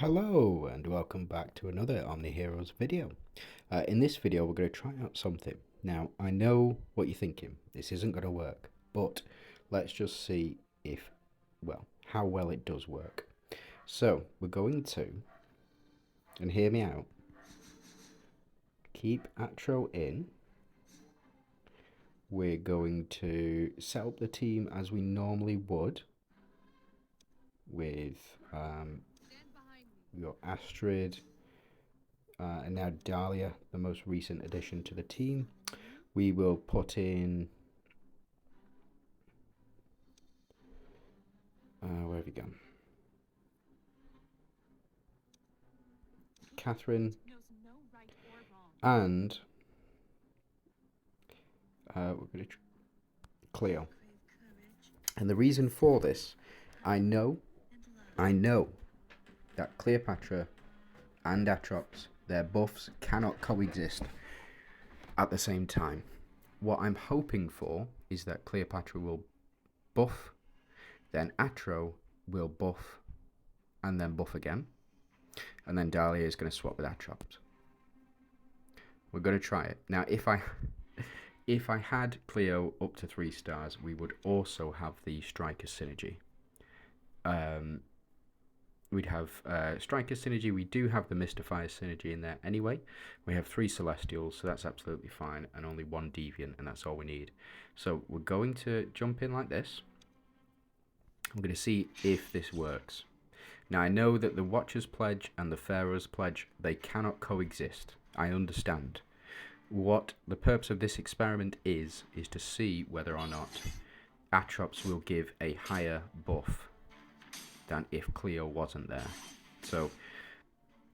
Hello and welcome back to another OMNIHEROES video. In this video we're going to try out something. Now I know what you're thinking, this isn't going to work, but let's just see how well it does work. So we're going to, and hear me out, keep Atro in. We're going to set up the team as we normally would with we've got Astrid and now Dahlia, the most recent addition to the team. We will put in where have you gone? Catherine and we're going to Cleo. And the reason for this, I know that Cleopatra and Atropos, their buffs cannot coexist at the same time. What I'm hoping for is that Cleopatra will buff, then Atro will buff, and then buff again. And then Dahlia is going to swap with Atropos. We're going to try it. Now, if I had Cleo up to 3 stars, we would also have the Striker synergy. We'd have Striker synergy. We do have the Mystifier synergy in there anyway. We have 3 Celestials, so that's absolutely fine, and only 1 Deviant, and that's all we need. So we're going to jump in like this. I'm going to see if this works. Now I know that the Watcher's Pledge and the Pharaoh's Pledge, they cannot coexist. I understand. What the purpose of this experiment is to see whether or not Atropos will give a higher buff than if Cleo wasn't there. So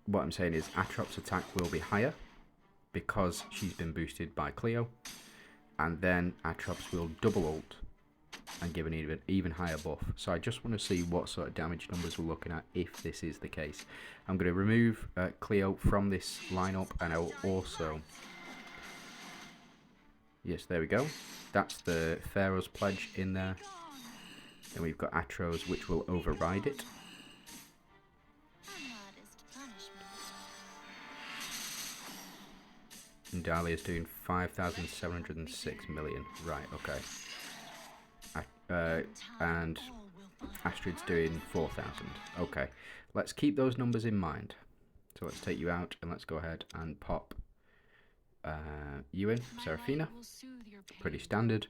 what I'm saying is Atropos' attack will be higher because she's been boosted by Cleo, and then Atropos will double ult and give an even higher buff. So I just want to see what sort of damage numbers we're looking at if this is the case. I'm going to remove Cleo from this lineup, and I will also, yes, there we go, that's the Pharaoh's Pledge in there. Then we've got Atros, which will override it. And Dahlia is doing 5,706 million. Right, okay. And Astrid's doing 4,000. Okay, let's keep those numbers in mind. So let's take you out and let's go ahead and pop you in, Saraphina. Pretty standard.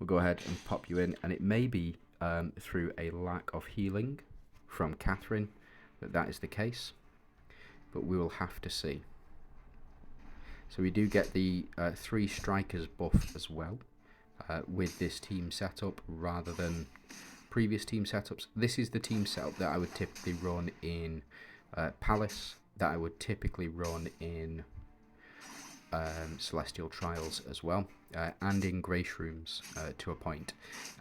We'll go ahead and pop you in, and it may be through a lack of healing from Catherine that is the case, but we will have to see. So we do get the 3 strikers buff as well with this team setup rather than previous team setups. This is the team setup that I would typically run in Palace, that I would typically run in Celestial Trials as well, and in Grace Rooms to a point.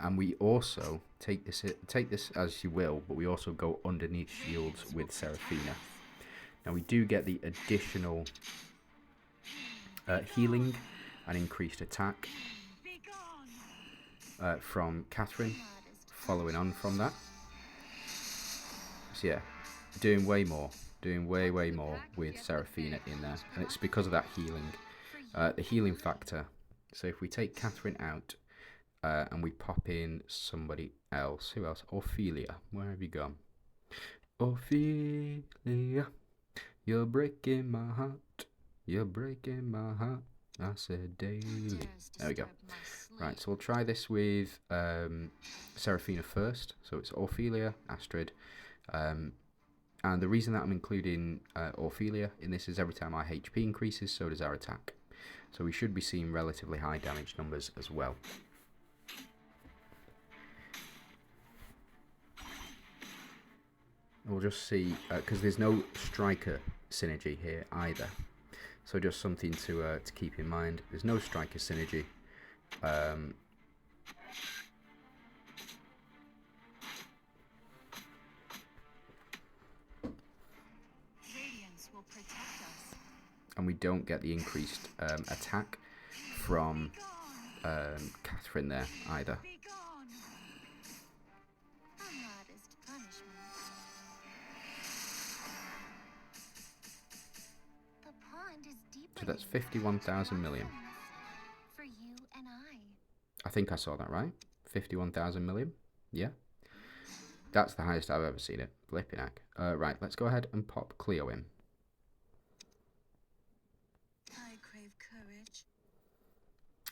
And we also take this as you will, but we also go underneath shields with Saraphina. Now we do get the additional healing and increased attack from Catherine, following on from that. So yeah, doing way more. Doing way more with Saraphina in there, and it's because of that healing, the healing factor. So if we take Catherine out and we pop in somebody else, who else? Orilia, where have you gone? Orilia, you're breaking my heart, you're breaking my heart, I said daily. There we go. Right, so we'll try this with Saraphina first. So it's Orilia, Astrid, and the reason that I'm including Orilia in this is every time our HP increases, so does our attack. So we should be seeing relatively high damage numbers as well. We'll just see, because there's no striker synergy here either. So just something to keep in mind. There's no striker synergy. And we don't get the increased attack from Catherine there either. So that's 51,000 million. For you and I think I saw that right. 51,000 million. Yeah. That's the highest I've ever seen it. Flipping heck. Right, let's go ahead and pop Cleo in. I crave courage.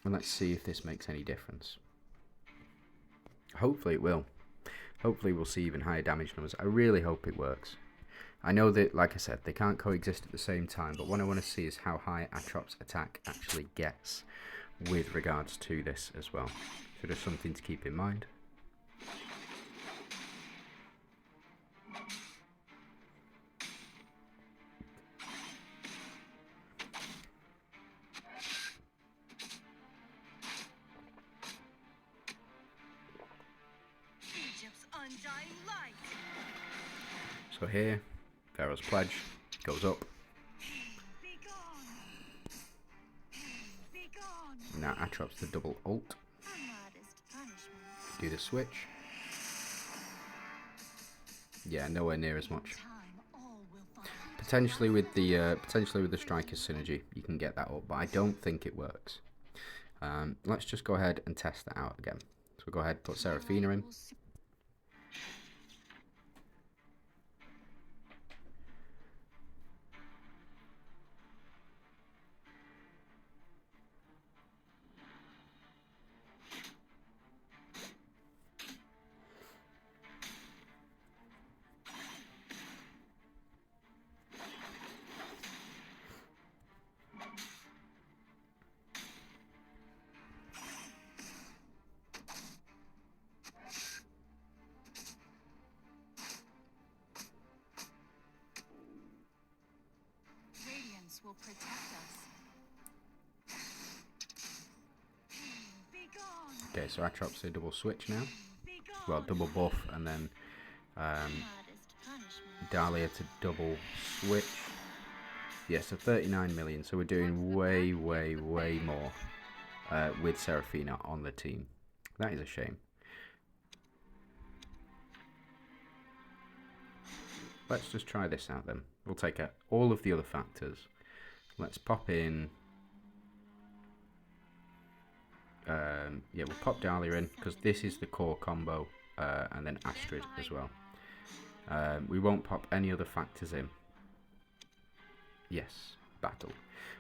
And let's see if this makes any difference. Hopefully it will. Hopefully we'll see even higher damage numbers. I really hope it works. I know that, like I said, they can't coexist at the same time, but what I want to see is how high Atropos attack actually gets with regards to this as well. So just something to keep in mind. Egypt's undying light. So here, Pharaoh's Pledge goes up. Be gone. Be gone. Now Atropos the double ult. A modest punishment. Do the switch. Yeah, nowhere near as much. Time all will fall. Potentially with the Striker's synergy, you can get that up, but I don't think it works. Let's just go ahead and test that out again. So we'll go ahead and put Saraphina in. Radiance will protect us. Be gone. Okay, so Atropos a double switch now. Be gone. Well, double buff, and then Modest punishment. Dahlia to double switch. Yeah, so 39 million. So we're doing way, way, way more with Saraphina on the team. That is a shame. Let's just try this out then. We'll take out all of the other factors. Let's pop in. Yeah, we'll pop Dahlia in because this is the core combo, and then Astrid as well. We won't pop any other factors in. Yes, battle.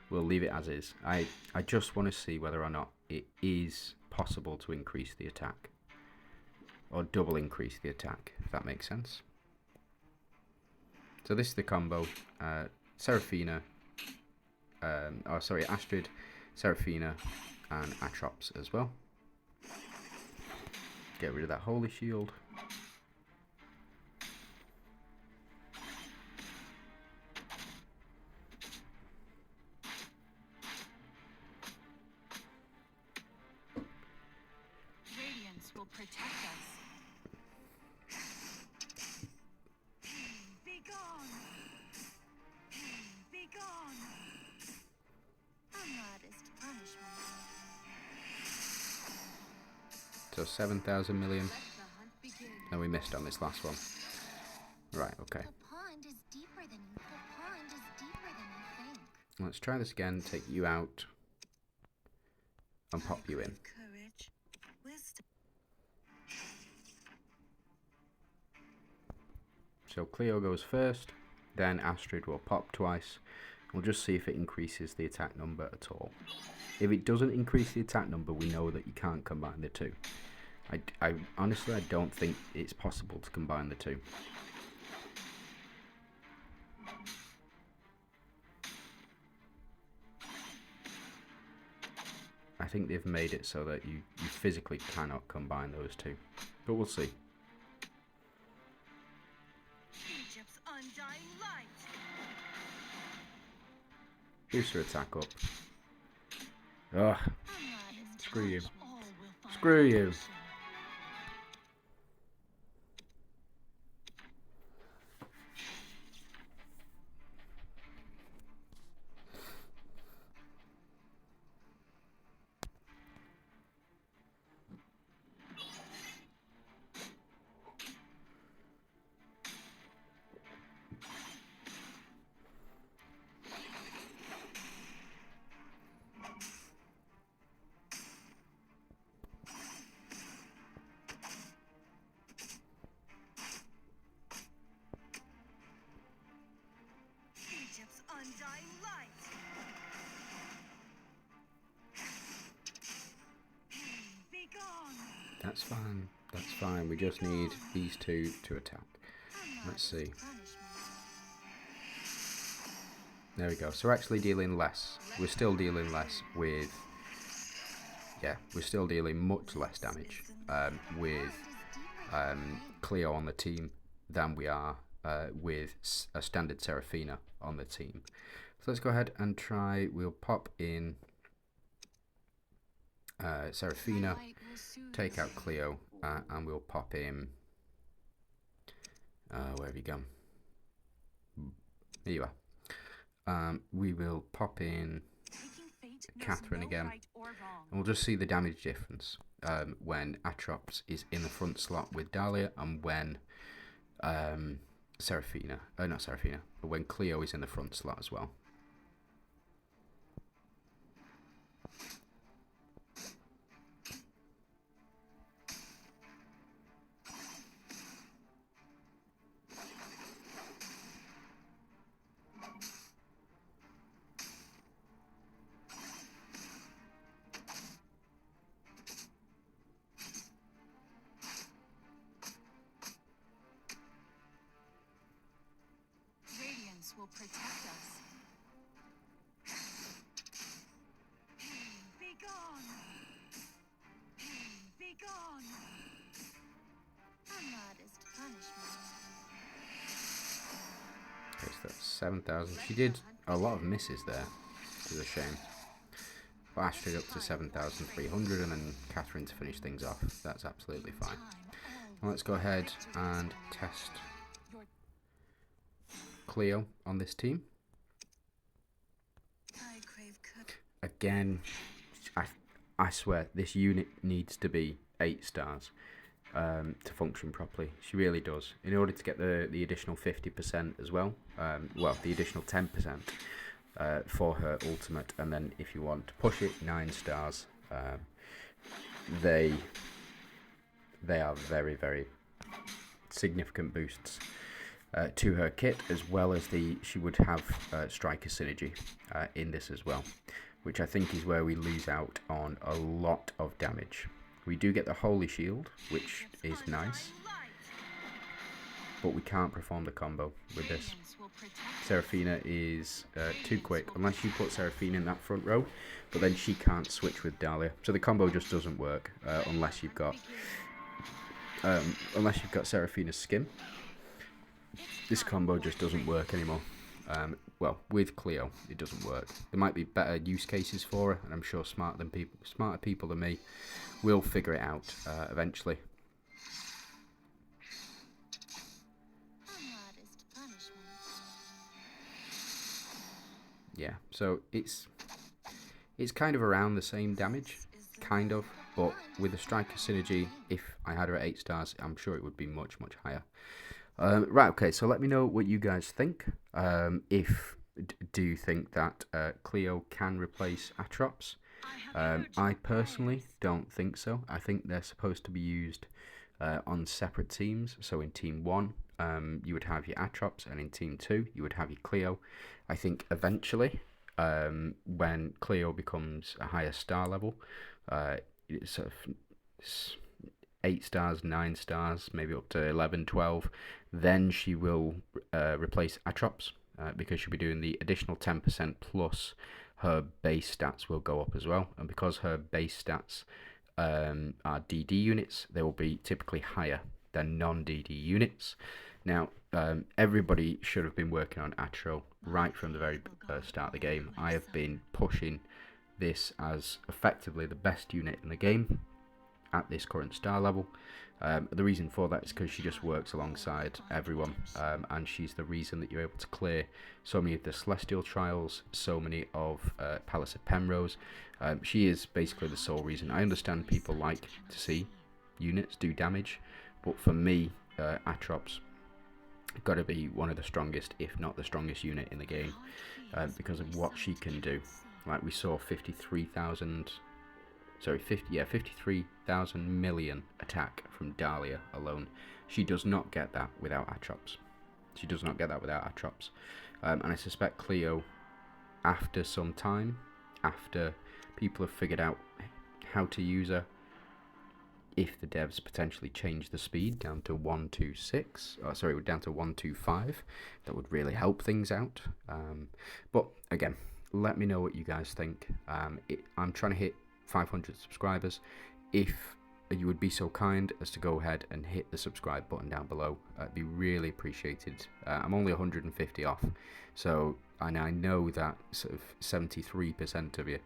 We'll leave it as is. I just want to see whether or not it is possible to increase the attack. Or double increase the attack, if that makes sense. So this is the combo. Saraphina. Astrid, Saraphina, and Atropos as well. Get rid of that holy shield. Radiance will protect us. Be gone. Be gone. A modest punishment. So 7,000 million. Let the hunt begin. No, we missed on this last one. Right, okay. The pond is deeper than you. The pond is deeper than you think. Let's try this again. Take you out. And pop you in. Courage, wisdom. So Cleo goes first. Then Astrid will pop twice. We'll just see if it increases the attack number at all. If it doesn't increase the attack number, we know that you can't combine the two. I honestly, I don't think it's possible to combine the two. I think they've made it so that you physically cannot combine those two. But we'll see. Egypt's undying light. Boost her attack up. Ugh, A modest screw you. all will find Screw you. redemption. That's fine. That's fine. We just need these two to attack. Let's see. There we go. So we're actually dealing less. We're still dealing less with... Yeah, we're still dealing much less damage with Cleo on the team than we are with a standard Saraphina on the team. So let's go ahead and try. We'll pop in Saraphina, take out Cleo, and we'll pop in... where have you gone? Here you are. We will pop in Catherine again, and we'll just see the damage difference when Atropos is in the front slot with Dahlia, and when Saraphina, not Saraphina, but when Cleo is in the front slot as well. Will protect us. Be gone! Be gone! A modest punishment. Okay, so that's 7,000. She did a lot of misses there, which is a shame. But Astrid up to 7,300, and then Catherine to finish things off. That's absolutely fine. Now let's go ahead and test Cleo on this team. Again, I swear this unit needs to be 8 stars to function properly. She really does. In order to get the additional 50% as well, well, the additional 10% for her ultimate, and then if you want to push it, 9 stars. They are very, very significant boosts to her kit, as well as she would have striker synergy in this as well, which I think is where we lose out on a lot of damage. We do get the holy shield, which is nice, but we can't perform the combo with this. Saraphina is too quick, unless you put Saraphina in that front row, but then she can't switch with Dahlia, so the combo just doesn't work unless you've got Seraphina's skin. This combo just doesn't work anymore. Well, with Cleo, it doesn't work. There might be better use cases for her, and I'm sure smarter people than me will figure it out eventually. Yeah, so it's kind of around the same damage, kind of, but with the striker synergy, if I had her at 8 stars, I'm sure it would be much, much higher. Right, okay, so let me know what you guys think. Do you think that Cleo can replace Atropos? I personally don't think so. I think they're supposed to be used on separate teams. So in Team 1, you would have your Atropos, and in Team 2, you would have your Cleo. I think eventually, when Cleo becomes a higher star level, it's sort of 8 stars, 9 stars, maybe up to 11, 12, then she will replace Atropos, because she'll be doing the additional 10% plus her base stats will go up as well. And because her base stats are DD units, they will be typically higher than non-DD units. Now, everybody should have been working on Atro right from the very start of the game. I have been pushing this as effectively the best unit in the game at this current star level. The reason for that is because she just works alongside everyone, and she's the reason that you're able to clear so many of the Celestial Trials, so many of Palace of Penrose. She is basically the sole reason. I understand people like to see units do damage, but for me, Atropos got to be one of the strongest, if not the strongest unit in the game, because of what she can do. Like we saw 53,000 million attack from Dahlia alone. She does not get that without Atropos. And I suspect Cleo, after some time, after people have figured out how to use her, if the devs potentially change the speed down to 126, down to 125, that would really help things out. But again, let me know what you guys think. I'm trying to hit 500 subscribers. If you would be so kind as to go ahead and hit the subscribe button down below, it'd be really appreciated. I'm only 150 off, so and I know that sort of 73% of you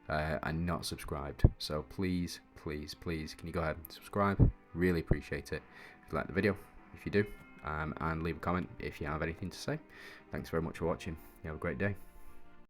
are not subscribed, so please can you go ahead and subscribe? Really appreciate it if you like the video, if you do, and leave a comment if you have anything to say. Thanks very much for watching. You have a great day.